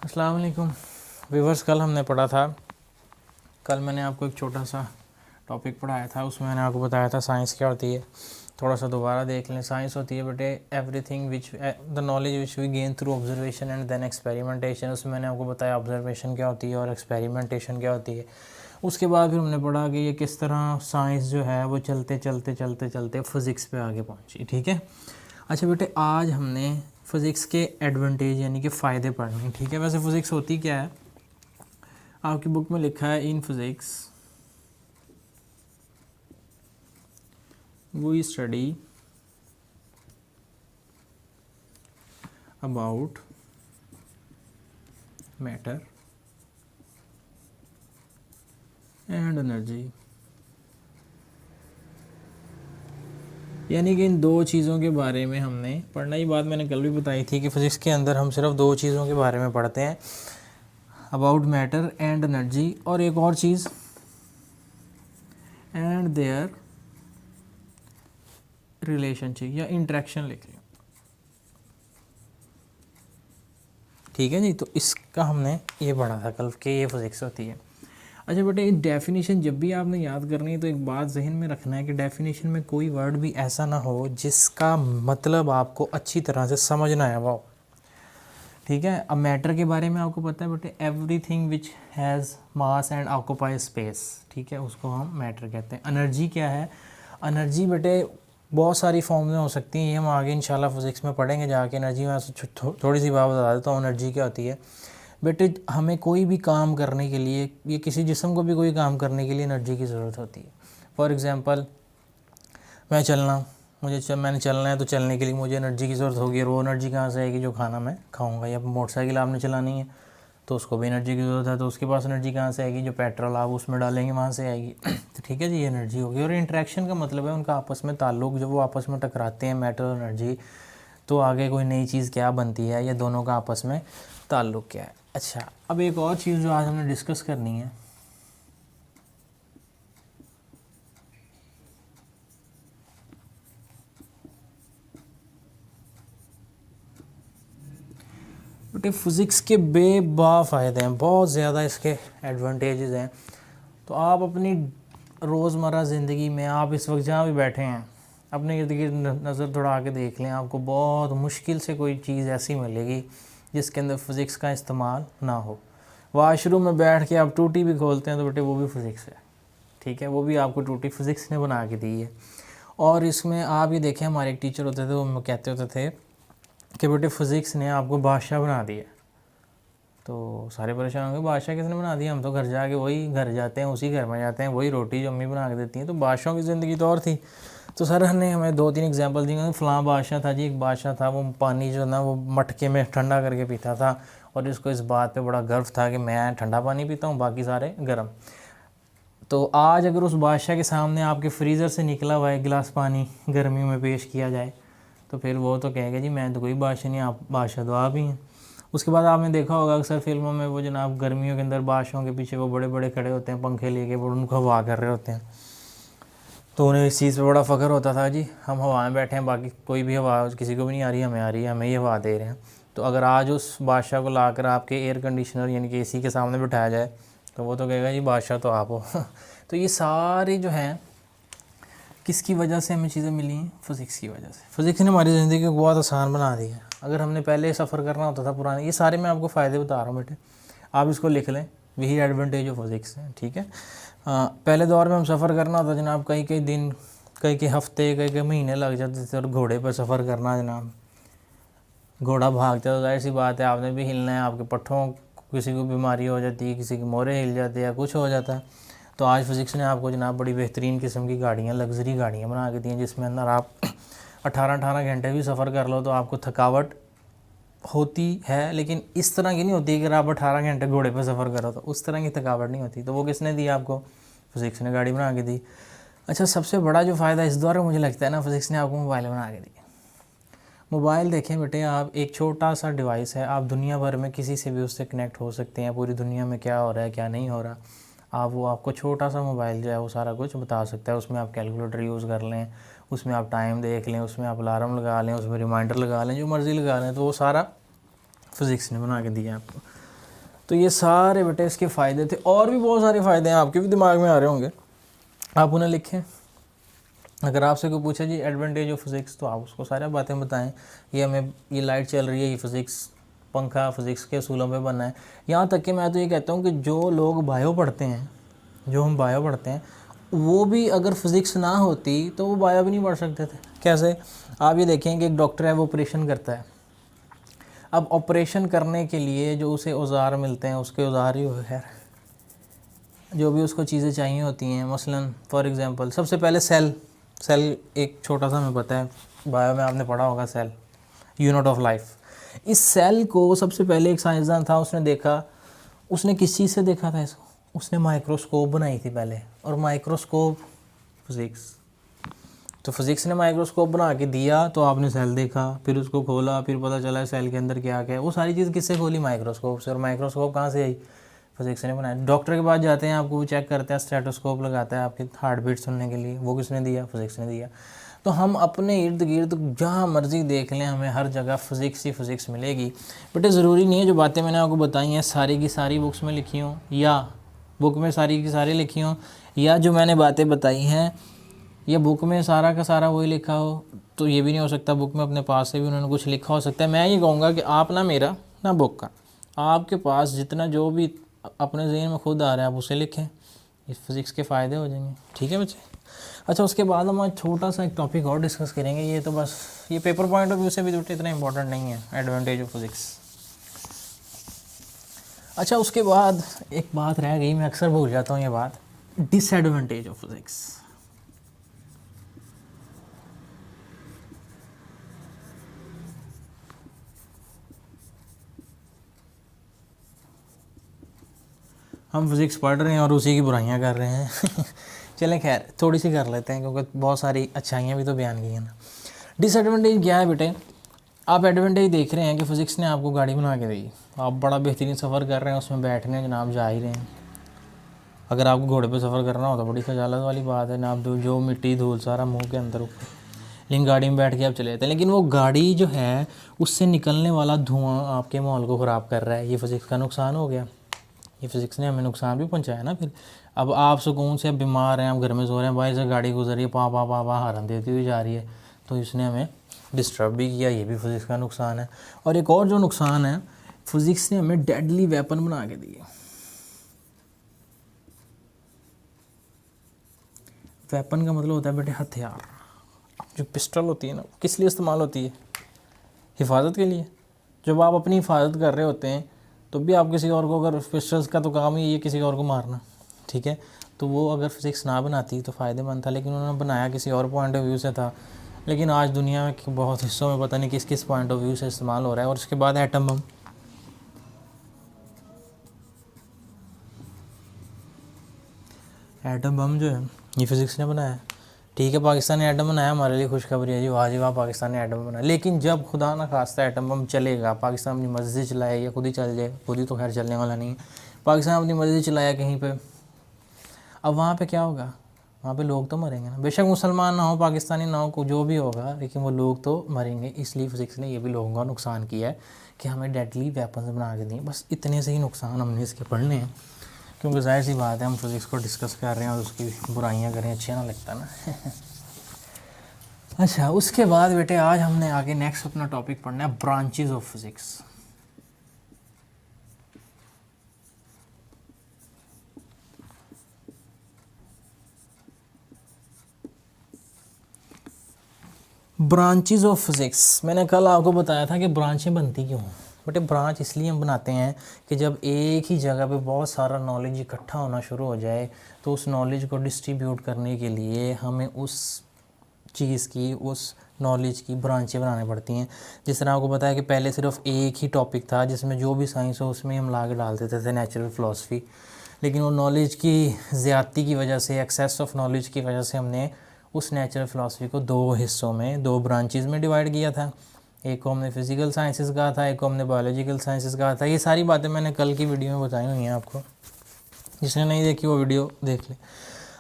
अस्सलाम वालेकुम व्यूअर्स। कल हमने पढ़ा था, कल मैंने आपको एक छोटा सा टॉपिक पढ़ाया था, उसमें मैंने आपको बताया था साइंस क्या होती है। थोड़ा सा दोबारा देख लें। साइंस होती है बेटे everything which the knowledge which we gain through observation and then experimentation. उसमें मैंने आपको बताया ऑब्जर्वेशन क्या होती है और एक्सपेरिमेंटेशन क्या होती है। उसके बाद फिर हमने पढ़ा कि ये किस तरह साइंस जो है वो चलते चलते चलते चलते फिज़िक्स पे आगे पहुंची। ठीक है। अच्छा बेटे, आज हमने फ़िज़िक्स के एडवांटेज यानी कि फ़ायदे पढ़ने हैं। ठीक है। वैसे फ़िज़िक्स होती क्या है, आपकी बुक में लिखा है in physics we study about matter and energy. यानी कि इन दो चीज़ों के बारे में हमने पढ़ना। ये बात मैंने कल भी बताई थी कि फ़िज़िक्स के अंदर हम सिर्फ दो चीज़ों के बारे में पढ़ते हैं, अबाउट मैटर एंड एनर्जी, और एक और चीज़ एंड देयर रिलेशनशिप या इंटरेक्शन लिख लें। ठीक है जी। तो इसका हमने ये पढ़ा था कल के ये फ़िज़िक्स होती है। अच्छा बेटे, डेफिनेशन जब भी आपने याद करनी है तो एक बात जहन में रखना है कि डेफिनेशन में कोई वर्ड भी ऐसा ना हो जिसका मतलब आपको अच्छी तरह से समझ ना आया हो। ठीक है। अब मैटर के बारे में आपको पता है बेटे, everything which has mass and occupy space. ठीक है, उसको हम मैटर कहते हैं। एनर्जी क्या है? एनर्जी बेटे बहुत सारी फॉर्म में हो सकती हैं, ये हम आगे इंशाल्लाह फिज़िक्स में पढ़ेंगे जाके। एनर्जी में थोड़ी सी बात बता देता हूँ एनर्जी क्या होती है। बेटे हमें कोई भी काम करने के लिए, ये किसी जिस्म को भी कोई काम करने के लिए एनर्जी की ज़रूरत होती है। फॉर एग्ज़ाम्पल, मैंने चलना है तो चलने के लिए मुझे एनर्जी की ज़रूरत होगी। और वो एनर्जी कहाँ से आएगी? जो खाना मैं खाऊंगा। या मोटरसाइकिल आपने चलानी है तो उसको भी एनर्जी की ज़रूरत है, तो उसके पास एनर्जी कहाँ से आएगी? जो पेट्रोल आप उसमें डालेंगे वहाँ से आएगी। तो ठीक है जी, ये एनर्जी होगी। और इंटरेक्शन का मतलब है उनका आपस में ताल्लुक़, जब वो आपस में टकराते हैं मैटर और एनर्जी, तो आगे कोई नई चीज़ क्या बनती है, या दोनों का आपस में ताल्लुक़ क्या है। अच्छा, अब एक और चीज़ जो आज हमने डिस्कस करनी है, बेटे फ़िज़िक्स के बेबा फ़ायदे हैं, बहुत ज़्यादा इसके एडवांटेजेस हैं। तो आप अपनी रोज़मर्रा ज़िंदगी में, आप इस वक्त जहाँ भी बैठे हैं, अपने इर्द गिर्द नज़र दौड़ा के देख लें, आपको बहुत मुश्किल से कोई चीज़ ऐसी मिलेगी जिसके अंदर फ़िज़िक्स का इस्तेमाल ना हो। वाशरूम में बैठ के आप टूटी भी खोलते हैं तो बेटे वो भी फ़िज़िक्स है। ठीक है, वो भी आपको टूटी फ़िज़िक्स ने बना के दी है। और इसमें आप ये देखें, हमारे एक टीचर होते थे, वो कहते होते थे कि बेटे फ़िज़िक्स ने आपको बादशाह बना दिया। तो सारे परेशान होंगे, बादशाह किसने बना दिया? हम तो घर जाके वही घर जाते हैं, उसी घर में जाते हैं, वही रोटी जो अम्मी बना के देती हैं। तो बादशाहों की ज़िंदगी तो और थी। तो सर ने हमें 2-3 एग्जांपल दिए। फ़लाँ बादशाह था जी, एक बादशाह था, वो पानी जो ना वो मटके में ठंडा करके पीता था, और इसको इस बात पे बड़ा गर्व था कि मैं ठंडा पानी पीता हूँ, बाकी सारे गर्म। तो आज अगर उस बादशाह के सामने आपके फ्रीज़र से निकला हुआ एक गिलास पानी गर्मियों में पेश किया जाए तो फिर वो तो कहेगा जी मैं तो कोई बादशाह नहीं, आप बादशाह तो आप ही हैं। उसके बाद आपने देखा होगा अक्सर फिल्मों में वो जनाब गर्मियों के अंदर बादशाहों के पीछे वो बड़े बड़े खड़े होते हैं पंखे लेके, वो उनको हवा कर रहे होते हैं। तो उन्हें इस चीज़ पे बड़ा फ़ख्र होता था, जी हम हवा में बैठे हैं, बाकी कोई भी हवा किसी को भी नहीं आ रही, हमें आ रही है, हमें ये हवा दे रहे हैं। तो अगर आज उस बादशाह को लाकर आपके एयर कंडीशनर यानी कि एसी के सामने बिठाया जाए तो वो तो कहेगा जी बादशाह तो आप हो। तो ये सारी जो हैं किसकी वजह से हमें चीज़ें मिली हैं? फ़िज़िक्स की वजह से। फ़िज़िक्स ने हमारी ज़िंदगी को बहुत आसान बना दिया है। अगर हमने पहले सफ़र करना होता था पुराने, ये सारे मैं आपको फ़ायदे बता रहा हूँ बेटे, आप इसको लिख लें, वही एडवांटेज ऑफ फ़िज़िक्स है। ठीक है। पहले दौर में हम सफ़र करना होता जनाब, कई कई दिन, कई कई हफ़्ते, कई कई महीने लग जाते थे। और घोड़े पर सफ़र करना जनाब, घोड़ा भागता तो जाहिर सी बात है आपने भी हिलना है, आपके पट्ठों किसी को बीमारी हो जाती है, किसी के मोरे हिल जाते हैं, कुछ हो जाता है। तो आज फ़िज़िक्स ने आपको जनाब बड़ी बेहतरीन किस्म की गाड़ियाँ, लग्जरी गाड़ियाँ बना के दी हैं, जिसमें अंदर आप 18-18 घंटे भी सफ़र कर लो तो आपको थकावट होती है, लेकिन इस तरह की नहीं होती कि अगर आप 18 घंटे घोड़े पर सफ़र करो तो उस तरह की थकावट नहीं होती। तो वो किसने दी आपको? फ़िज़िक्स ने गाड़ी बना के दी। अच्छा, सबसे बड़ा जो फ़ायदा इस दौर में मुझे लगता है ना, फ़िज़िक्स ने आपको मोबाइल बना के दी। मोबाइल देखें बेटे, आप एक छोटा सा डिवाइस है, आप दुनिया भर में किसी से भी उससे कनेक्ट हो सकते हैं। पूरी दुनिया में क्या हो रहा है क्या नहीं हो रहा, आपको छोटा सा मोबाइल जो है वो सारा कुछ बता सकता है। उसमें आप कैलकुलेटर यूज़ कर लें, उसमें आप टाइम देख लें, उसमें आप अलार्म लगा लें, उसमें रिमाइंडर लगा लें, जो मर्ज़ी लगा लें, तो वो सारा फ़िज़िक्स ने बना के दिया आपको। तो ये सारे बेटे इसके फ़ायदे थे, और भी बहुत सारे फ़ायदे हैं आपके भी दिमाग में आ रहे होंगे, आप उन्हें लिखें। अगर आपसे कोई पूछे जी एडवांटेज ऑफ फिज़िक्स, तो आप उसको सारी बातें बताएं। ये हमें, ये लाइट चल रही है, ये फिज़िक्स, पंखा फिज़िक्स के असूलों पे बना है। यहाँ तक कि मैं तो ये कहता हूँ कि जो लोग बायो पढ़ते हैं, जो हम बायो पढ़ते हैं, वो भी अगर फिज़िक्स ना होती तो वो बायो भी नहीं पढ़ सकते थे। कैसे? आप ये देखें कि एक डॉक्टर है, वो ऑपरेशन करता है। अब ऑपरेशन करने के लिए जो उसे औज़ार मिलते हैं, उसके औज़ार ही है, जो भी उसको चीज़ें चाहिए होती हैं, मसलन फॉर एग्ज़ाम्पल सबसे पहले सेल एक छोटा सा हमें पता है, बायो में आपने पढ़ा होगा सेल, यूनिट ऑफ लाइफ। इस सेल को सबसे पहले एक साइंसदान था, उसने देखा, उसने किस चीज़ से देखा था इसको? उसने माइक्रोस्कोप बनाई थी पहले, और माइक्रोस्कोप फिज़िक्स। तो फिज़िक्स ने माइक्रोस्कोप बना के दिया, तो आपने सेल देखा, फिर उसको खोला, फिर पता चला सेल के अंदर क्या क्या है। वो सारी चीज़ किससे खोली? माइक्रोस्कोप से। और माइक्रोस्कोप कहाँ से आई? फिज़िक्स ने बनाया। डॉक्टर के पास जाते हैं, आपको वो चेक करता है, स्टेथोस्कोप लगाता है आपकी हार्ट बीट सुनने के लिए, वो किसने दिया? फिज़िक्स ने दिया। तो हम अपने इर्द गिर्द जहाँ मर्जी देख लें, हमें हर जगह फ़िज़िक्स ही फ़िज़िक्स मिलेगी। बट ज़रूरी नहीं है जो बातें मैंने आपको बताई हैं सारी की सारी बुक्स में लिखी हों, या बुक में सारी की सारी लिखी हों, या जो मैंने बातें बताई हैं ये बुक में सारा का सारा वही लिखा हो, तो ये भी नहीं हो सकता। बुक में अपने पास से भी उन्होंने कुछ लिखा हो सकता है। मैं ये कहूँगा कि आप ना मेरा ना बुक का, आपके पास जितना जो भी अपने ज़हन में खुद आ रहा है आप उसे लिखें, इस फिज़िक्स के फ़ायदे हो जाएंगे। ठीक है बच्चे? अच्छा, उसके बाद हम आज छोटा सा एक टॉपिक और डिस्कस करेंगे। ये तो बस ये पेपर पॉइंट ऑफ व्यू से भी बेटे इतना इंपॉर्टेंट नहीं है, एडवांटेज ऑफ फिज़िक्स। अच्छा, उसके बाद एक बात रह गई, मैं अक्सर भूल जाता हूँ ये बात, डिसएडवांटेज ऑफ फिज़िक्स। हम फिज़िक्स पढ़ रहे हैं और उसी की बुराइयां कर रहे हैं। चलें खैर थोड़ी सी कर लेते हैं, क्योंकि बहुत सारी अच्छाइयाँ भी तो बयान की हैं ना। डिसएडवांटेज क्या है बेटे? आप एडवांटेज देख रहे हैं कि फ़िज़िक्स ने आपको गाड़ी बना के दी, आप बड़ा बेहतरीन सफ़र कर रहे हैं, उसमें बैठ रहे हैं जनाब, जा ही रहे हैं। अगर आपको घोड़े पे सफ़र करना हो तो बड़ी खजालत वाली बात है ना, आप जो मिट्टी धूल सारा मुंह के अंदर ऊपर, लेकिन गाड़ी में बैठ के आप चले जाते हैं। लेकिन वो गाड़ी जो है उससे निकलने वाला धुआं आपके माहौल को ख़राब कर रहा है, ये फ़िज़िक्स का नुकसान हो गया। ये फ़िज़िक्स ने हमें नुकसान भी पहुंचाया ना। फिर अब आप सुकून से, अब बीमार हैं, आप घर में सो रहे हैं, भाई से गाड़ी गुजर रही है, पा पा पा पा हॉर्न देती हुई जा रही है, तो इसने हमें डिस्टर्ब भी किया, ये भी फ़िज़िक्स का नुकसान है। और एक और जो नुकसान है, फ़िज़िक्स ने हमें डेडली वेपन बना के दिए। वेपन का मतलब होता है बेटे हथियार। जो पिस्टल होती है ना, किस लिए इस्तेमाल होती है? हिफाजत के लिए। जब आप अपनी हिफाजत कर रहे होते हैं तो भी आप किसी और को, अगर पिस्टल्स का तो काम ही ये किसी और को मारना, ठीक है, तो वो अगर फिज़िक्स ना बनाती तो फ़ायदेमंद था, लेकिन उन्होंने बनाया किसी और पॉइंट ऑफ व्यू से था। लेकिन आज दुनिया में बहुत हिस्सों में पता नहीं किस किस पॉइंट ऑफ व्यू से इस्तेमाल हो रहा है। और उसके बाद एटम बम, एटम बम जो है ये फिज़िक्स ने बनाया। ठीक है, पाकिस्तान ने एटम बनाया, हमारे लिए खुशखबरी है जी, वाह जी वाह, पाकिस्तान ने एटम बनाया। लेकिन जब खुदा ना खास्ता एटम बम चलेगा, पाकिस्तान अपनी मर्ज़ी चलाए या खुद ही चल जाए, खुद ही तो खैर चलने वाला नहीं है, पाकिस्तान अपनी मर्ज़ी चलाया कहीं पे, अब वहाँ पे क्या होगा? वहाँ पे लोग तो मरेंगे ना। बेशक मुसलमान ना हो, पाकिस्तानी ना हो, जो भी होगा, लेकिन वो लोग तो मरेंगे। इसलिए फिज़िक्स ने ये भी लोगों का नुकसान किया है कि हमें डेडली वेपन्स बना के दिए। बस इतने से ही नुकसान हमने इसके पढ़ने हैं, क्योंकि जाहिर सी बात है हम फिज़िक्स को डिस्कस कर रहे हैं और उसकी बुराइयां करें, अच्छा ना लगता ना। अच्छा, उसके बाद बेटे आज हमने आगे नेक्स्ट अपना टॉपिक पढ़ना है, branches of physics. Branches of physics, मैंने कल आपको बताया था कि ब्रांचें बनती क्यों हैं। बट ब्रांच इसलिए हम बनाते हैं कि जब एक ही जगह पे बहुत सारा नॉलेज इकट्ठा होना शुरू हो जाए, तो उस नॉलेज को डिस्ट्रीब्यूट करने के लिए हमें उस चीज़ की, उस नॉलेज की ब्रांचें बनानी पड़ती हैं। जिस तरह आपको पता है कि पहले सिर्फ एक ही टॉपिक था जिसमें जो भी साइंस हो उसमें हम ला के डाल देते थे, नेचुरल फ़िलासफ़ी। लेकिन वो नॉलेज की ज़्यादती की वजह से, एक्सेस ऑफ नॉलेज की वजह से, हमने उस नेचुरल फ़िलासफ़ी को दो हिस्सों में, दो ब्रांचेस में डिवाइड किया था। एक को हमने फिज़िकल साइंसेस कहा था, एक को हमने बायोलॉजिकल साइंसेस कहा था। ये सारी बातें मैंने कल की वीडियो में बताई हुई हैं आपको, जिसने नहीं देखी वो वीडियो देख ले।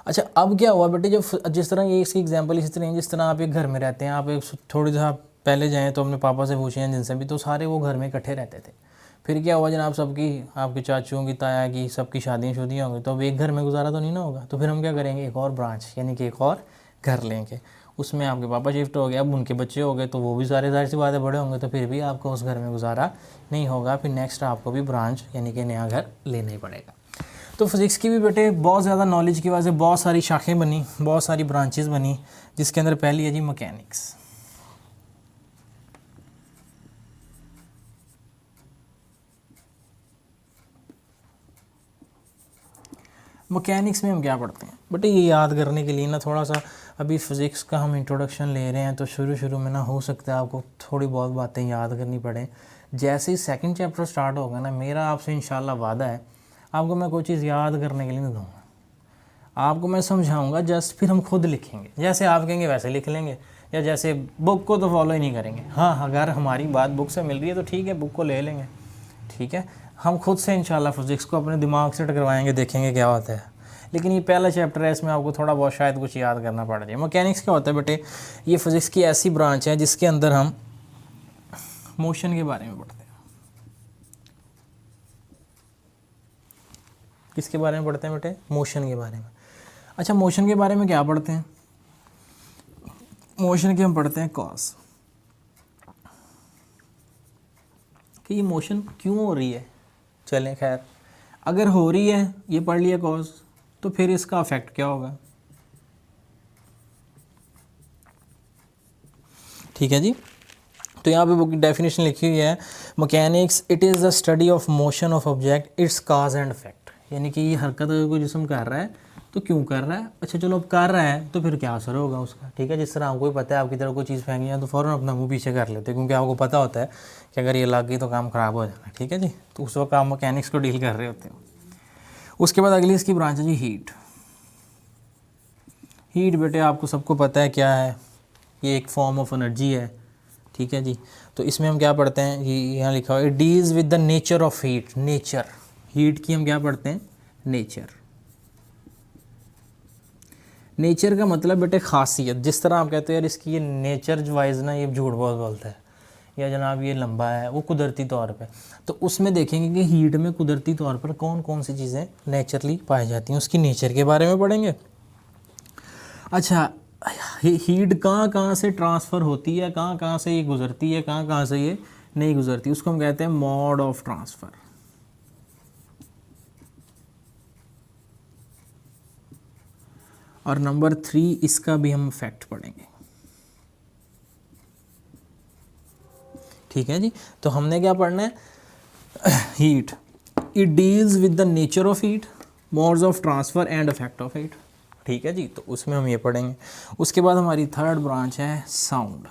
अच्छा, अब क्या हुआ बेटे, जब जिस तरह ये इसकी एग्जांपल इसी तरह, जिस तरह आप एक घर में रहते हैं, आप एक थोड़ी सा पहले जाएँ तो अपने पापा से पूछें, जिनसे भी, तो सारे वो घर में इकट्ठे रहते थे। फिर क्या हुआ जनाब, सबकी आपके चाचुओं की, ताया की, सबकी शादियाँ शुदियाँ होंगी, तो अब एक घर में गुजारा तो नहीं ना होगा। तो फिर हम क्या करेंगे, एक और ब्रांच यानी कि एक और घर लेंगे, उसमें आपके पापा शिफ्ट हो गए, अब उनके बच्चे हो गए, तो वो भी सारे ज़ाहिर सी बातें बड़े होंगे, तो फिर भी आपको उस घर में गुजारा नहीं होगा, फिर नेक्स्ट आपको भी ब्रांच यानी कि नया घर लेना ही पड़ेगा। तो फिज़िक्स की भी बेटे बहुत ज़्यादा नॉलेज की वजह से बहुत सारी शाखें बनी, बहुत सारी ब्रांचेस बनी, जिसके अंदर पहली है जी मैकेनिक्स। मैकेनिक्स में हम क्या पढ़ते हैं बेटे, ये याद करने के लिए ना थोड़ा सा, अभी फ़िज़िक्स का हम इंट्रोडक्शन ले रहे हैं, तो शुरू में ना हो सकता है आपको थोड़ी बहुत बातें याद करनी पड़े। जैसे ही सेकंड चैप्टर स्टार्ट होगा ना, मेरा आपसे इंशाल्लाह वादा है, आपको मैं कोई चीज़ याद करने के लिए नहीं दूँगा, आपको मैं समझाऊँगा जस्ट, फिर हम खुद लिखेंगे, जैसे आप कहेंगे वैसे लिख लेंगे, या जैसे बुक को तो फॉलो ही नहीं करेंगे। हाँ, अगर हमारी बात बुक से मिल रही है तो ठीक है, बुक को ले लेंगे, ठीक है, हम खुद से इंशाल्लाह फिज़िक्स को अपने दिमाग से टकरवाएंगे, देखेंगे क्या होता है। लेकिन ये पहला चैप्टर है, इसमें आपको थोड़ा बहुत शायद कुछ याद करना पड़ जाए। मैकेनिक्स क्या होता है बेटे, ये फिज़िक्स की ऐसी ब्रांच है जिसके अंदर हम मोशन के बारे में पढ़ते हैं। किसके बारे में पढ़ते हैं बेटे, मोशन के बारे में। अच्छा, मोशन के बारे में क्या पढ़ते हैं, मोशन के हम पढ़ते हैं कॉज, कि ये मोशन क्यों हो रही है। चलें खैर, अगर हो रही है, ये पढ़ लिया कॉज, तो फिर इसका इफेक्ट क्या होगा। ठीक है जी, तो यहाँ पे बुक की डेफिनेशन लिखी हुई है, mechanics it is the study of motion of object, it's cause and effect, यानी कि ये हरकत अगर कोई जिस्म कर रहा है तो क्यों कर रहा है, अच्छा चलो अब कर रहा है तो फिर क्या असर होगा उसका। ठीक है, जिस तरह आपको पता है आपकी तरफ कोई चीज़ फेंकी है तो फ़ौरन अपना मुँह पीछे कर लेते हैं, क्योंकि आपको पता होता है कि अगर ये लग गई तो काम ख़राब हो जाना। ठीक है जी, तो उस वक्त आप मैकेनिक्स को डील कर रहे होते हो। उसके बाद अगली इसकी ब्रांच है जी हीट। हीट बेटे आपको सबको पता है क्या है, ये एक फॉर्म ऑफ एनर्जी है। ठीक है जी, तो इसमें हम क्या पढ़ते हैं, ये यहाँ लिखा हुआ है, it deals with the nature of heat. Nature, heat की हम क्या पढ़ते हैं, नेचर। नेचर का मतलब बेटे खासियत, जिस तरह आप कहते हो यार इसकी ये नेचर वाइज ना ये झूठ बहुत बोलता है, या जनाब ये लंबा है, वो कुदरती तौर पे, तो उसमें देखेंगे कि हीट में कुदरती तौर पर कौन कौन सी चीज़ें नेचुरली पाई जाती हैं, उसकी नेचर के बारे में पढ़ेंगे। अच्छा, हीट कहाँ कहाँ से ट्रांसफ़र होती है, कहाँ कहाँ से ये गुजरती है, कहाँ कहाँ से ये नहीं गुजरती, उसको हम कहते हैं मोड ऑफ ट्रांसफ़र। और नंबर 3 इसका भी हम फैक्ट पढ़ेंगे। ठीक है जी, तो हमने क्या पढ़ना है, heat, it deals with the nature of heat, modes of transfer and effect of heat. ठीक है जी, तो उसमें हम ये पढ़ेंगे। उसके बाद हमारी थर्ड ब्रांच है साउंड।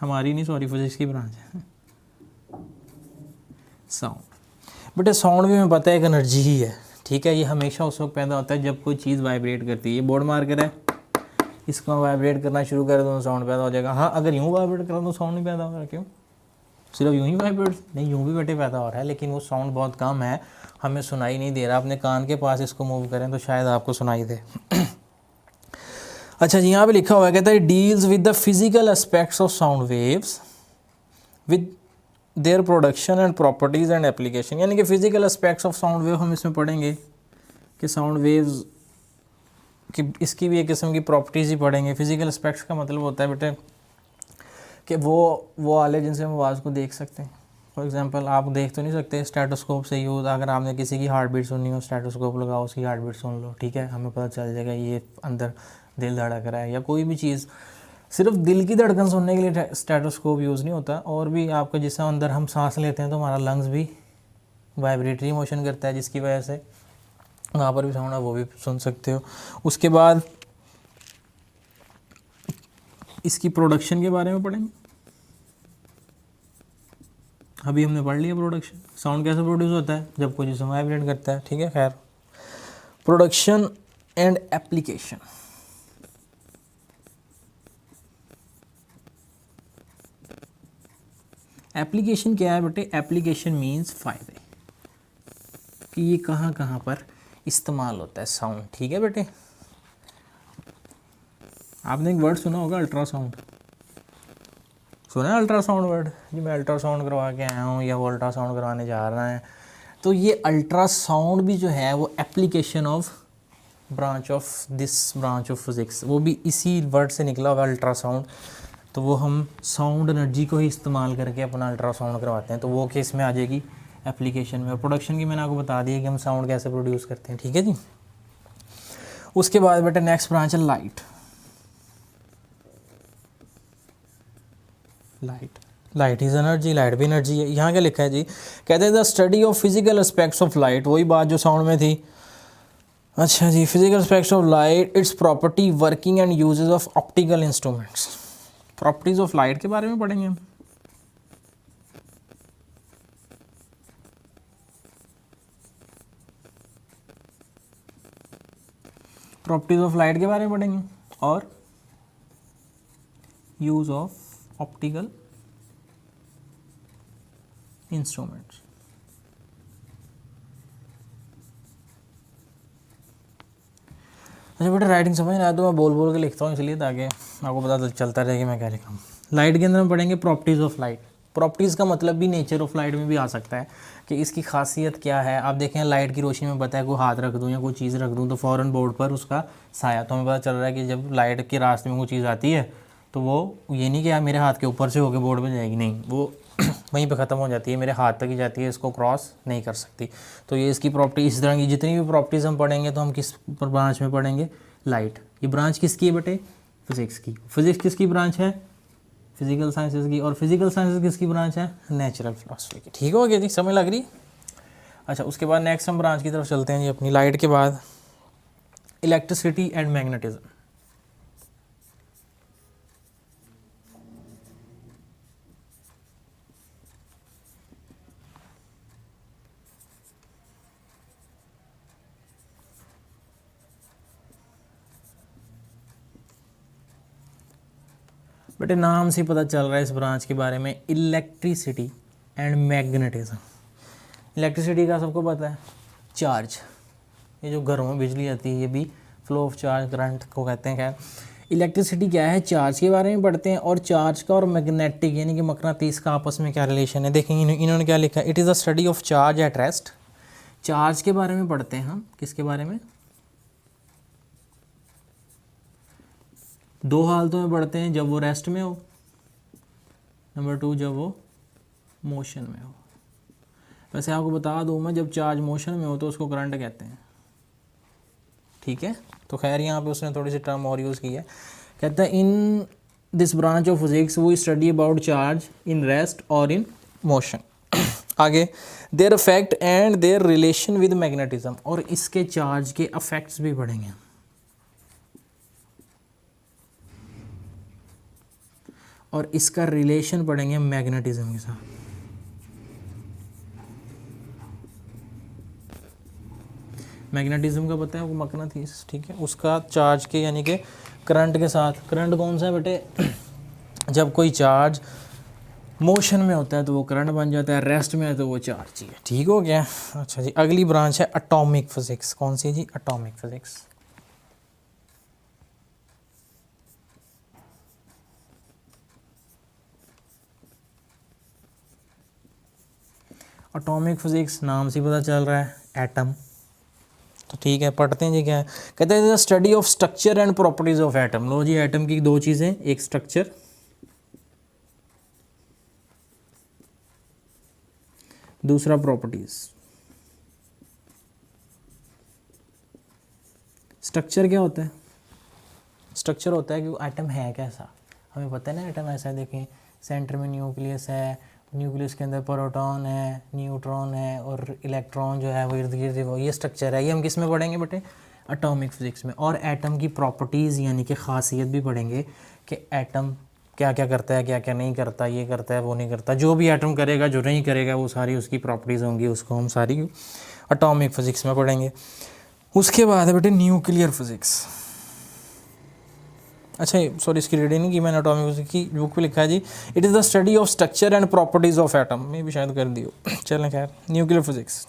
हमारी नहीं, सॉरी, फिजिक्स की ब्रांच है साउंड। बेटे साउंड भी हमें पता है एक एनर्जी ही है। ठीक है, ये हमेशा उस वक्त पैदा होता है जब कोई चीज़ वाइब्रेट करती है। ये बोर्ड मार्कर है, इसको वाइब्रेट करना शुरू कर दो तो साउंड पैदा हो जाएगा। हाँ, अगर यूँ वाइब्रेट करो तो साउंड नहीं पैदा हो रहा, क्यों, सिर्फ यूँ ही वाइब्रेट नहीं, यूँ भी बेटे पैदा हो रहा है, लेकिन वो साउंड बहुत कम है, हमें सुनाई नहीं दे रहा। अपने कान के पास इसको मूव करें तो शायद आपको सुनाई दे। अच्छा जी, यहाँ पे लिखा हुआ है, कहता है deals with the physical aspects of sound waves with their production and properties and application, यानी कि physical aspects of sound wave हम इसमें पढ़ेंगे कि साउंड वेव्स कि इसकी भी एक किस्म की प्रॉपर्टीज़ ही पढ़ेंगे। फिजिकल एस्पेक्ट्स का मतलब होता है बेटे कि वो आले जिनसे हम आवाज़ को देख सकते हैं। फॉर एग्जांपल आप देख तो नहीं सकते, स्टेटोस्कोप से यूज़, अगर आपने किसी की हार्ट बीट सुननी हो, स्टेटोस्कोप लगाओ, उसकी हार्ट बीट सुन लो, ठीक है, हमें पता चल जाएगा ये अंदर दिल धड़क रहा है। या कोई भी चीज़, सिर्फ दिल की धड़कन सुनने के लिए स्टेटोस्कोप यूज़ नहीं होता, और भी आपका जिससे अंदर हम सांस लेते हैं तो हमारा लंग्स भी वाइब्रेटरी मोशन करता है, जिसकी वजह से वहाँ पर भी साउंड है, वो भी सुन सकते हो। उसके बाद इसकी प्रोडक्शन के बारे में पढ़ेंगे। अभी हमने पढ़ लिया प्रोडक्शन, साउंड कैसे प्रोड्यूस होता है, जब कोई जिसम वाइब्रेट करता है। ठीक है, खैर, प्रोडक्शन एंड एप्लीकेशन। एप्लीकेशन क्या है बेटे, एप्लीकेशन मीन्स फ़ायदे, कि ये कहाँ कहाँ पर इस्तेमाल होता है साउंड। ठीक है बेटे, आपने एक वर्ड सुना होगा अल्ट्रासाउंड, सुना है अल्ट्रासाउंड वर्ड जी, मैं अल्ट्रासाउंड करवा के आया हूँ या वो अल्ट्रासाउंड करवाने जा रहा है। तो ये अल्ट्रासाउंड भी जो है वो application of branch of this branch of physics, वो भी इसी वर्ड से निकला हुआ अल्ट्रासाउंड। तो वो हम साउंड एनर्जी को ही इस्तेमाल करके अपना अल्ट्रासाउंड करवाते हैं, तो वो केस में आ जाएगी एप्लीकेशन में। और प्रोडक्शन की मैंने आपको बता दी है कि हम साउंड कैसे प्रोड्यूस करते हैं, ठीक है जी। उसके बाद बेटा नेक्स्ट ब्रांच है light. Light is energy, light भी एनर्जी है। यहाँ क्या लिखा है जी, कहते हैं the study of physical aspects of light, वही बात जो साउंड में थी। अच्छा जी, physical aspects of light, it's property, working and uses of optical instruments. Properties of light के बारे में पढ़ेंगे हम। प्रॉपर्टीज ऑफ लाइट के बारे में पढ़ेंगे और यूज ऑफ ऑप्टिकल इंस्ट्रूमेंट्स। अच्छा बेटा, राइटिंग समझ ना आया तो मैं बोल बोल के लिखता हूँ, इसलिए ताकि आपको पता चलता रहे कि मैं क्या लिख रहा हूँ। लाइट के अंदर हम पढ़ेंगे प्रॉपर्टीज़ ऑफ लाइट। प्रॉपर्टीज़ का मतलब भी नेचर ऑफ लाइट में भी आ सकता है कि इसकी खासियत क्या है। आप देखें लाइट की रोशनी में पता है कोई हाथ रख दूँ या कोई चीज़ रख दूँ तो फ़ौरन बोर्ड पर उसका साया, तो हमें पता चल रहा है कि जब लाइट के रास्ते में कोई चीज़ आती है तो वो ये नहीं कि यार मेरे हाथ के ऊपर से होकर बोर्ड पर जाएगी, नहीं, वो वहीं पे ख़त्म हो जाती है, मेरे हाथ तक ही जाती है, इसको क्रॉस नहीं कर सकती। तो ये इसकी प्रॉपर्टी, इस तरह की जितनी भी प्रॉपर्टीज़ हम पढ़ेंगे तो हम किस ब्रांच में पढ़ेंगे, लाइट। ये ब्रांच किसकी है बेटे, फिज़िक्स की। फिज़िक्स किसकी ब्रांच है, फिजिकल साइंसेज की। और फिजिकल साइंसेज किसकी ब्रांच है, नेचुरल फिलोसफी की। ठीक हो गया जी, समझ लग रही। अच्छा, उसके बाद नेक्स्ट हम ब्रांच की तरफ चलते हैं जी अपनी। लाइट के बाद इलेक्ट्रिसिटी एंड मैग्नेटिज्म। बेटे नाम से पता चल रहा है इस ब्रांच के बारे में, इलेक्ट्रिसिटी एंड मैग्नेटिज्म। इलेक्ट्रिसिटी का सबको पता है, चार्ज, ये जो घरों में बिजली आती है ये भी फ्लो ऑफ चार्ज, करंट को कहते हैं। खैर, इलेक्ट्रिसिटी क्या है, चार्ज के बारे में पढ़ते हैं। और चार्ज का और मैग्नेटिक यानी कि मकनातीस का आपस में क्या रिलेशन है, देखेंगे इन्होंने क्या लिखा है, it is a study of charge at rest. Charge के बारे में पढ़ते हैं हम, किसके बारे में, दो हालतों में पढ़ते हैं, जब वो रेस्ट में हो, नंबर 2 जब वो मोशन में हो। वैसे आपको बता दूं मैं, जब चार्ज मोशन में हो तो उसको करंट कहते हैं, ठीक है। तो खैर यहाँ पे उसने थोड़ी सी टर्म और यूज़ की है, कहता है in this branch of physics वो study about charge in rest और इन मोशन। आगे, their effect and their relation with magnetism, और इसके चार्ज के अफेक्ट्स भी पढ़ेंगे। और इसका रिलेशन पढ़ेंगे मैग्नेटिज्म के साथ। मैग्नेटिज्म का पता है वो मकनातीस, ठीक है, उसका चार्ज के यानी कि करंट के साथ। करंट कौन सा है बेटे, जब कोई चार्ज मोशन में होता है तो वो करंट बन जाता है, रेस्ट में है तो वो चार्ज ही है। ठीक हो गया। अच्छा जी, अगली ब्रांच है एटॉमिक फिजिक्स। कौन सी जी, एटॉमिक फिजिक्स। एटॉमिक फिजिक्स नाम से पता चल रहा है एटम, तो ठीक है, पढ़ते हैं जी क्या है। कहते हैं study of structure and properties of atom. लो जी, एटम की दो चीज़ें, एक स्ट्रक्चर, दूसरा प्रॉपर्टीज। स्ट्रक्चर क्या होता है, स्ट्रक्चर होता है कि वो एटम है कैसा। हमें पता है ना एटम ऐसा है, देखें सेंटर में न्यूक्लियस है, न्यूक्लियस के अंदर प्रोटॉन है, न्यूट्रॉन है और इलेक्ट्रॉन जो है वो इर्द गिर्द, वो ये स्ट्रक्चर है। ये हम किस में पढ़ेंगे बेटे, एटॉमिक फिजिक्स में। और एटम की प्रॉपर्टीज़ यानी कि खासियत भी पढ़ेंगे कि एटम क्या क्या करता है, क्या क्या नहीं करता, ये करता है वो नहीं करता, जो भी एटम करेगा जो नहीं करेगा वो सारी उसकी प्रॉपर्टीज़ होंगी, उसको हम सारी एटॉमिक फिजिक्स में पढ़ेंगे। उसके बाद है बेटे न्यूक्लियर फिजिक्स। अच्छा सॉरी, इसकी रीडिंग नहीं की मैंने, एटॉमिक फिजिक्स की बुक पे लिखा है जी, it is the study of structure and properties of atom, में भी शायद कर दियो। चलें खैर, न्यूक्लियर फिजिक्स।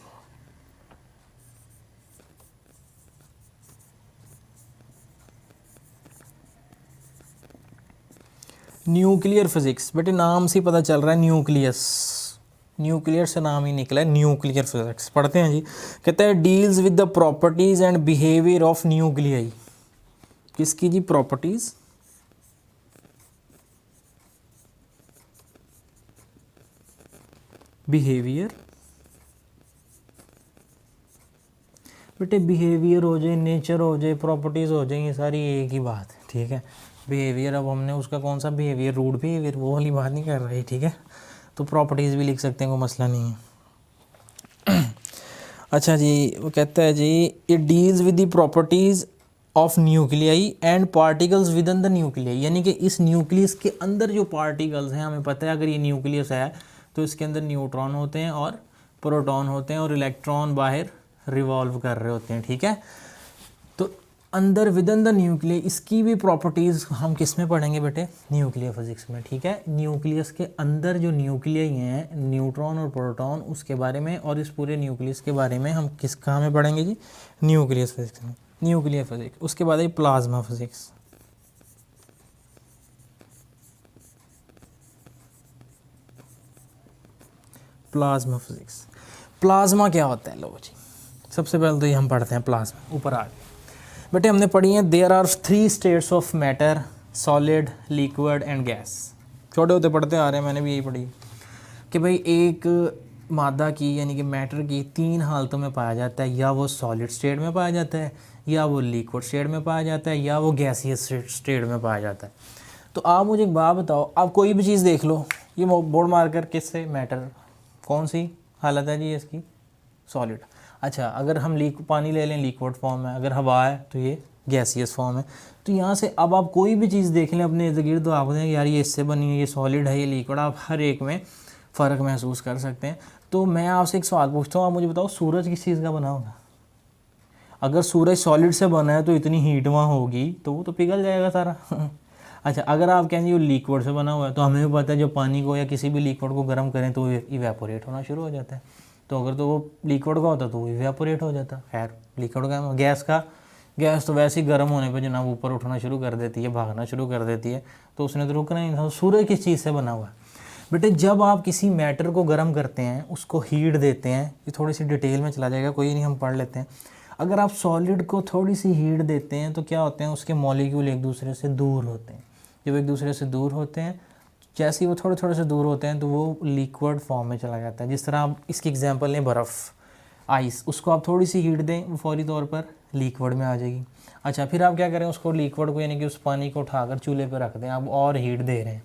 न्यूक्लियर फिजिक्स, बेटे नाम से ही पता चल रहा है न्यूक्लियस, न्यूक्लियर से नाम ही निकला है न्यूक्लियर फिजिक्स। पढ़ते हैं जी। कहते हैं deals with the properties and behaviour of nuclei. किसकी जी? Properties, behaviour. बेटे बिहेवियर हो जाए, नेचर हो जाए, प्रॉपर्टीज हो जाए, ये सारी एक ही बात है, ठीक है। बिहेवियर, अब हमने उसका कौन सा बिहेवियर, रूड बिहेवियर, वो वाली बात नहीं कर रही, ठीक है। तो प्रॉपर्टीज़ भी लिख सकते हैं, कोई मसला नहीं है। अच्छा जी, वो कहता है जी it deals with the properties of nuclei and particles within the nuclei, यानी कि इस न्यूक्लियस के अंदर जो पार्टिकल्स हैं, हमें पता है अगर ये न्यूक्लियस है तो इसके अंदर न्यूट्रॉन होते हैं और प्रोटॉन होते हैं और इलेक्ट्रॉन बाहर रिवॉल्व कर रहे होते हैं, ठीक है। तो अंदर विद इन द न्यूक्लियस, इसकी भी प्रॉपर्टीज़ हम किस में पढ़ेंगे बेटे? न्यूक्लियर फिजिक्स में, ठीक है। न्यूक्लियस के अंदर जो न्यूक्लियाई हैं, न्यूट्रॉन और प्रोटॉन, उसके बारे में और इस पूरे न्यूक्लियस के बारे में हम किस कहाँ में पढ़ेंगे जी? न्यूक्लियर फिजिक्स में, न्यूक्लियर फिजिक्स। उसके बाद है plasma physics. Plasma physics, plasma क्या होता है? लो जी, सबसे पहले तो ये हम पढ़ते हैं प्लाज्मा। ऊपर आ गए बेटे, हमने पढ़ी है there are 3 states of matter, solid, liquid and gas. छोटे होते पढ़ते आ रहे हैं, मैंने भी यही पढ़ी कि भाई एक मादा की यानी कि मैटर की 3 हालतों में पाया जाता है, या वो सॉलिड स्टेट में पाया जाता है, या वो लिक्विड स्टेट में पाया जाता है, या वो गैसियस स्टेट में पाया जाता है। तो आप मुझे एक बात बताओ, आप कोई भी चीज़ देख लो, ये बोर्ड मार्कर किससे? मैटर। कौन सी हालत है जी इसकी? सॉलिड। अच्छा, अगर हम पानी ले लें, लिक्विड फॉर्म है, अगर हवा है तो ये गैसियस फॉर्म है। तो यहाँ से अब आप कोई भी चीज़ देख लें अपने इर्द गिर्द, तो आप दें यार ये इससे बनी है, ये सॉलिड है, ये लिक्विड, आप हर एक में फ़र्क महसूस कर सकते हैं। तो मैं आपसे एक सवाल पूछता हूँ, आप मुझे बताओ सूरज किस चीज़ का बना होगा? अगर सूरज सॉलिड से बना है तो इतनी हीट वहाँ होगी तो वो तो पिघल जाएगा सारा। अच्छा, अगर आप कहेंगे वो लिक्विड से बना हुआ है, तो हमें भी पता है जब पानी को या किसी भी लिक्विड को गर्म करें तो इवेपोरेट होना शुरू हो जाता है। तो अगर तो वो लिक्विड का होता तो वो इवेपोरेट हो जाता। खैर, लिक्विड का, गैस तो वैसे ही गर्म होने पे जनाब ऊपर उठना शुरू कर देती है, भागना शुरू कर देती है, तो उसने तो रुकना ही था। सूरज किस चीज़ से बना हुआ है बेटे? जब आप किसी मैटर को गर्म करते हैं, उसको हीट देते हैं, ये थोड़ी सी डिटेल में चला जाएगा, कोई नहीं, हम पढ़ लेते हैं। अगर आप सॉलिड को थोड़ी सी हीट देते हैं तो क्या होते हैं? उसके मॉलिक्यूल एक दूसरे से दूर होते हैं। जब एक दूसरे से दूर होते हैं, जैसे ही वो थोड़े थोड़े से दूर होते हैं तो वो लिक्विड फॉर्म में चला जाता है। जिस तरह आप इसकी एग्जांपल लें, बर्फ़, आइस, उसको आप थोड़ी सी हीट दें, वो फौरी तौर पर लिक्विड में आ जाएगी। अच्छा, फिर आप क्या करें? उसको लिक्विड को यानी कि उस पानी को उठाकर चूल्हे पर रख दें, आप और हीट दे रहे हैं,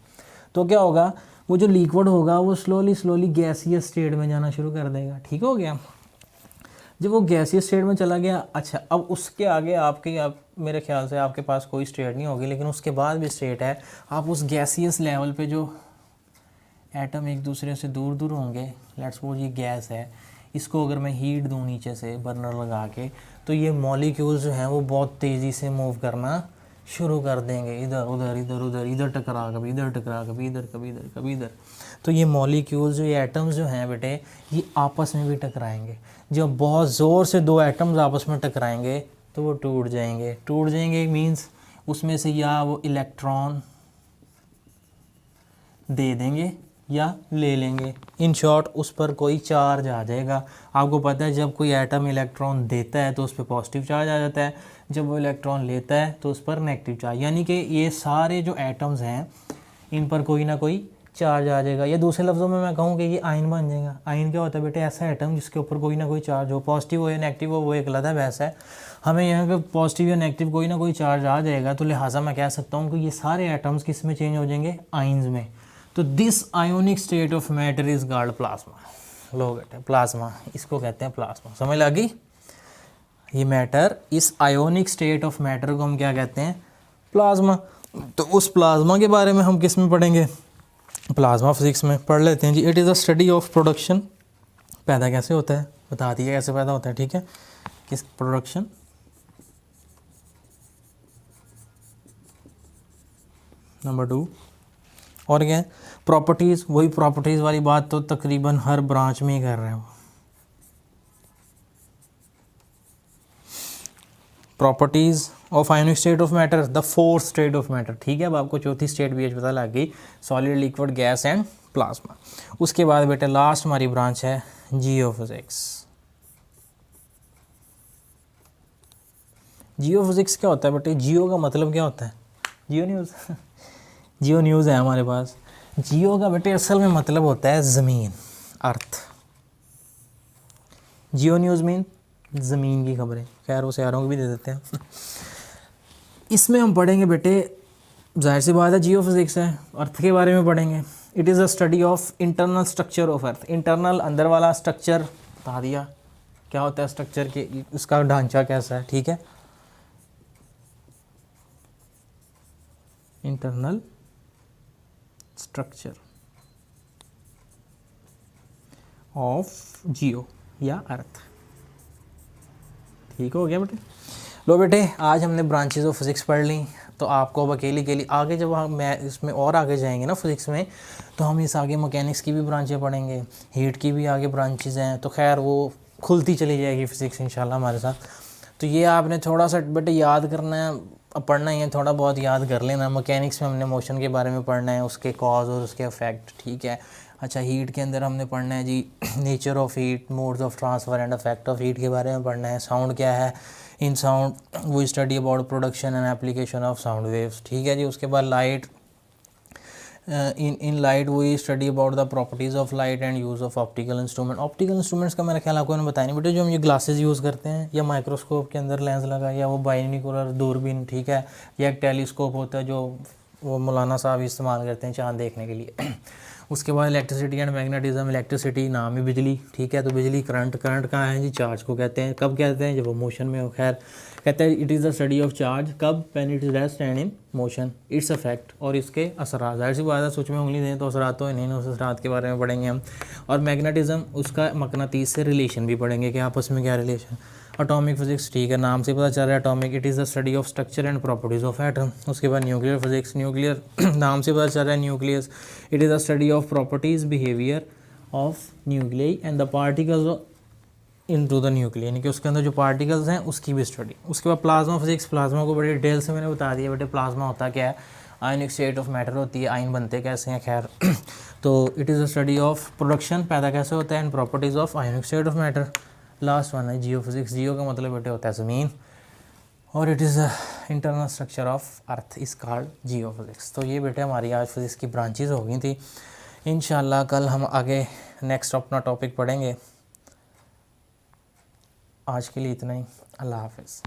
तो क्या होगा? वो जो लिक्विड होगा वो स्लोली गैसियस स्टेट में जाना शुरू कर देगा। ठीक हो गया? जब वो गैसियस स्टेट में चला गया, अच्छा, अब उसके आगे आप मेरे ख्याल से आपके पास कोई स्टेट नहीं होगी, लेकिन उसके बाद भी स्टेट है। आप उस गैसियस लेवल पे जो एटम एक दूसरे से दूर दूर होंगे, लेट्स सपोज ये गैस है, इसको अगर मैं हीट दूँ नीचे से बर्नर लगा के, तो ये मॉलिक्यूल्स जो हैं वो बहुत तेज़ी से मूव करना शुरू कर देंगे, इधर उधर इधर उधर, इधर टकरा, कभी इधर टकरा, कभी इधर, कभी इधर, कभी इधर। तो ये मॉलिक्यूल्स जो, ये एटम्स जो हैं बेटे, ये आपस में भी टकराएंगे। जब बहुत ज़ोर से 2 एटम्स आपस में टकराएंगे तो वो टूट जाएंगे मीन्स उसमें से या वो इलेक्ट्रॉन दे देंगे या ले लेंगे। इन शॉर्ट उस पर कोई चार्ज आ जाएगा। आपको पता है जब कोई एटम इलेक्ट्रॉन देता है तो उस पर पॉजिटिव चार्ज आ जाता है, जब वो इलेक्ट्रॉन लेता है तो उस पर नेगेटिव चार्ज, यानी कि ये सारे जो एटम्स हैं इन पर कोई ना कोई चार्ज आ जाएगा। या दूसरे लफ्ज़ों में मैं कहूँ कि ये आयन बन जाएगा। आयन क्या होता है बेटे? ऐसा एटम जिसके ऊपर कोई ना कोई चार्ज हो, पॉजिटिव हो या नेगेटिव हो, वो एक अलग वैसा है। हमें यहाँ पे पॉजिटिव या नेगेटिव कोई ना कोई चार्ज आ जाएगा, तो लिहाजा मैं कह सकता हूँ कि ये सारे एटम्स किस में चेंज हो जाएंगे? आयन्स में। तो this ionic state of matter is called plasma. लो बेटे, प्लाज्मा, इसको कहते हैं प्लाज्मा। समझ लगी? ये मैटर, इस आयोनिक स्टेट ऑफ मैटर को हम क्या कहते हैं? प्लाज्मा। तो उस प्लाज्मा के बारे में हम किस में पढ़ेंगे? प्लाज्मा फिजिक्स में पढ़ लेते हैं जी। It is a study of production, पैदा कैसे होता है, बता दिया कैसे पैदा होता है, ठीक है। किस प्रोडक्शन, नंबर 2, और क्या है? प्रॉपर्टीज़। वही प्रॉपर्टीज़ वाली बात तो तकरीबन हर ब्रांच में ही कर रहे हैं वो। Properties of ionic state of matter, the fourth state of matter, ठीक है। अब आपको चौथी स्टेट भी पता लग गई, solid, liquid, gas and plasma. उसके बाद बेटा लास्ट हमारी ब्रांच है जियोफिजिक्स। जियोफिजिक्स क्या होता है बेटे? जियो का मतलब क्या होता है? जियो न्यूज़ जियो न्यूज़ है हमारे पास। जियो का बेटे असल में मतलब होता है ज़मीन, अर्थ। जियो न्यूज़ मीन ज़मीन की खबरें। खैर वो सियारों को भी दे देते हैं इसमें हम पढ़ेंगे बेटे, जाहिर सी बात है जियो फिजिक्स है, अर्थ के बारे में पढ़ेंगे। It is a study of internal structure of earth. Internal अंदर वाला स्ट्रक्चर बता दिया, क्या होता है स्ट्रक्चर के, उसका ढांचा कैसा है, ठीक है। इंटरनल स्ट्रक्चर ऑफ जियो या अर्थ, ठीक हो गया बेटे। लो बेटे आज हमने ब्रांचेस ऑफ फिज़िक्स पढ़ ली, तो आपको अब अकेली आगे जब हम मैं इसमें और आगे जाएंगे ना फिज़िक्स में, तो हम इस आगे मैकेनिक्स की भी ब्रांचें पढ़ेंगे, हीट की भी आगे ब्रांचेस हैं, तो खैर वो खुलती चली जाएगी फिज़िक्स इंशाल्लाह हमारे साथ। तो ये आपने थोड़ा सा बेटे याद करना है, पढ़ना ही है, थोड़ा बहुत याद कर लेना। मैकेनिक्स में हमने मोशन के बारे में पढ़ना है, उसके कॉज और उसके इफेक्ट, ठीक है। अच्छा हीट के अंदर हमने पढ़ना है जी nature of heat, modes of transfer and effect of heat के बारे में पढ़ना है। साउंड क्या है, इन साउंड वो study about production and application of sound waves, ठीक है जी। उसके बाद light, in light we study about the properties of light and use of optical instrument. Optical instruments का मेरा ख्याल आपको मैंने बताया नहीं बेटे, जो हम ये ग्लासेस यूज़ करते हैं या माइक्रोस्कोप के अंदर लेंस लगा, या वो बाइनिकुलर दूरबीन, ठीक है, या एक टेलीस्कोप होता है जो वो मौलाना साहब इस्तेमाल करते हैं चाँद देखने के लिए। उसके बाद इलेक्ट्रिसिटी एंड मैग्नेटिज्म। इलेक्ट्रिसिटी नाम ही बिजली, ठीक है, तो बिजली करंट कहाँ है जी? चार्ज को कहते हैं। कब कहते हैं? जब वो मोशन में हो। खैर कहते हैं it is the study of charge, कब? When it is rest and in motion, its effect और इसके असरात। जाहिर सी बात है सोच में उंगली दें तो असरात तो नहीं, उस असरात के बारे में पढ़ेंगे हम। और मैग्नेटिज्म, उसका मकनातीस से रिलेशन भी पढ़ेंगे कि आपस में क्या रिलेशन। एटॉमिक फिजिक्स, ठीक है, नाम से पता चल रहा है atomic, it is the study of structure and properties of atom. उसके बाद न्यूक्लियर फिजिक्स, न्यूक्लियर नाम से पता चल रहा है nucleus, it is the study of properties behaviour of nuclei and the particles into the nucleus, यानी कि उसके अंदर जो पार्टिकल्स हैं उसकी भी स्टडी। उसके बाद प्लाज्मा फिजिक्स, प्लाज्मा को बड़ी डिटेल से मैंने बता दिया बेटे, प्लाज्मा होता क्या है, आयनिक स्टेट ऑफ मैटर होती है, आयन बनते कैसे हैं। खैर तो it is the study of production, पैदा कैसे होता है, and properties of ionic state of matter. Last one है जियो फिजिक्स। जियो का मतलब बेटे होता है ज़मीन, और it is the internal structure of earth is called Jio physics. तो ये बेटे हमारी आज फिजिक्स की ब्रांचेज हो गई थी। इंशाल्लाह कल हम आगे नेक्स्ट अपना टॉपिक पढ़ेंगे। आज के लिए इतना ही, अल्लाह हाफ़िज़।